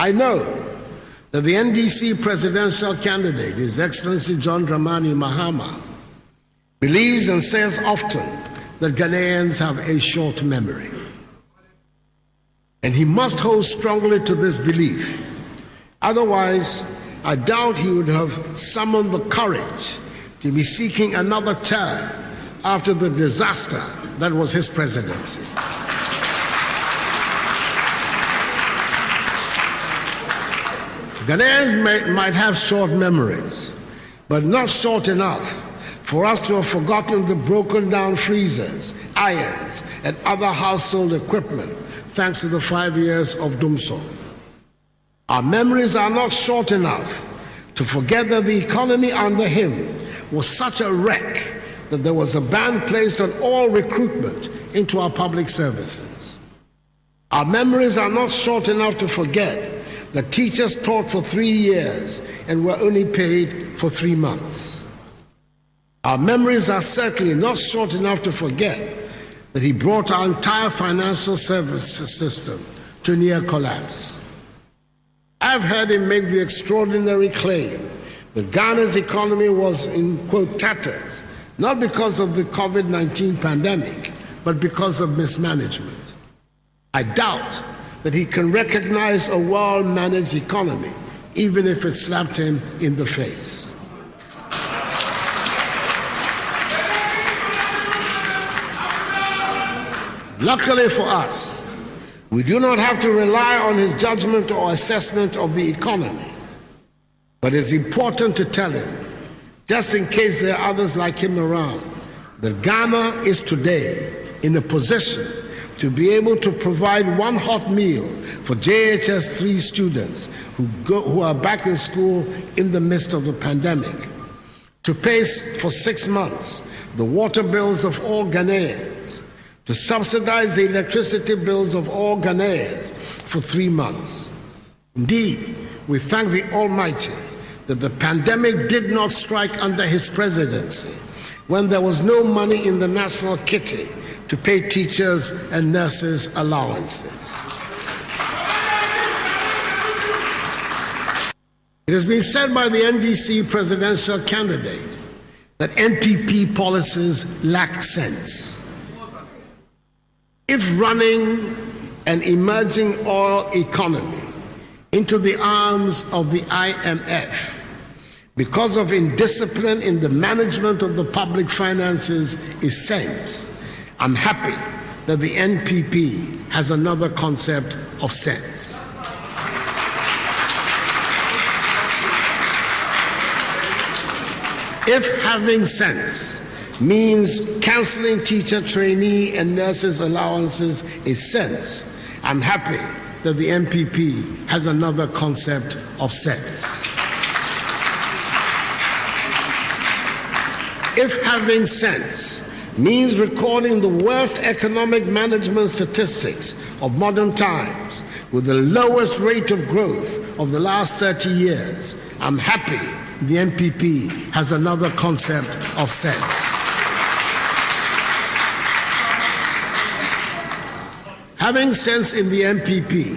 I know that the NDC presidential candidate, His Excellency John Dramani Mahama, believes and says often that Ghanaians have a short memory. And he must hold strongly to this belief. Otherwise, I doubt he would have summoned the courage to be seeking another term after the disaster that was his presidency. Ghanaians might have short memories, but not short enough for us to have forgotten the broken down freezers, irons, and other household equipment thanks to the 5 years of Dumso. Our memories are not short enough to forget that the economy under him was such a wreck that there was a ban placed on all recruitment into our public services. Our memories are not short enough to forget that teachers taught for 3 years and were only paid for 3 months. Our memories are certainly not short enough to forget that he brought our entire financial services system to near collapse. I've heard him make the extraordinary claim that Ghana's economy was in, quote, tatters, not because of the COVID-19 pandemic, but because of mismanagement. I doubt that he can recognize a well-managed economy, even if it slapped him in the face. Luckily for us, we do not have to rely on his judgment or assessment of the economy. But it's important to tell him, just in case there are others like him around, that Ghana is today in a position to be able to provide one hot meal for JHS 3 students who are back in school in the midst of the pandemic, to pay for 6 months the water bills of all Ghanaians, to subsidize the electricity bills of all Ghanaians for 3 months. Indeed, we thank the Almighty that the pandemic did not strike under his presidency, when there was no money in the national kitty to pay teachers and nurses allowances. It has been said by the NDC presidential candidate that NPP policies lack sense. If running an emerging oil economy into the arms of the IMF because of indiscipline in the management of the public finances is sense, I'm happy that the NPP has another concept of sense. If having sense means canceling teacher, trainee, and nurses' allowances is sense, I'm happy that the NPP has another concept of sense. If having sense means recording the worst economic management statistics of modern times with the lowest rate of growth of the last 30 years, I'm happy the NPP has another concept of sense. Having sense in the NPP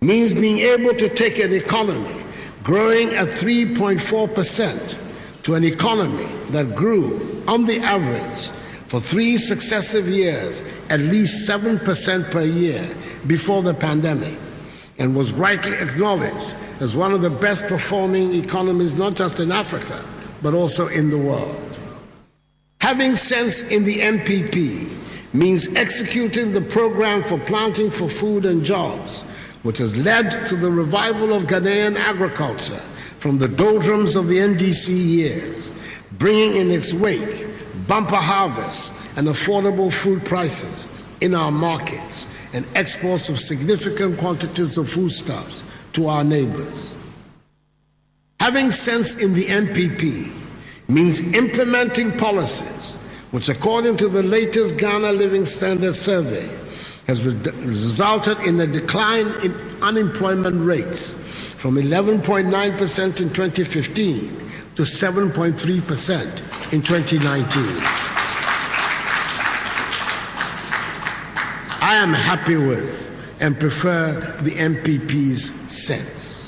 means being able to take an economy growing at 3.4% to an economy that grew, on the average, for 3 successive years, at least 7% per year before the pandemic, and was rightly acknowledged as one of the best performing economies, not just in Africa, but also in the world. Having sense in the NPP means executing the program for planting for food and jobs, which has led to the revival of Ghanaian agriculture from the doldrums of the NDC years, bringing in its wake bumper harvests and affordable food prices in our markets and exports of significant quantities of foodstuffs to our neighbors. Having sense in the NPP means implementing policies which, according to the latest Ghana Living Standards Survey, has resulted in a decline in unemployment rates from 11.9% in 2015 to 7.3% in 2019. I am happy with and prefer the NPP's sense.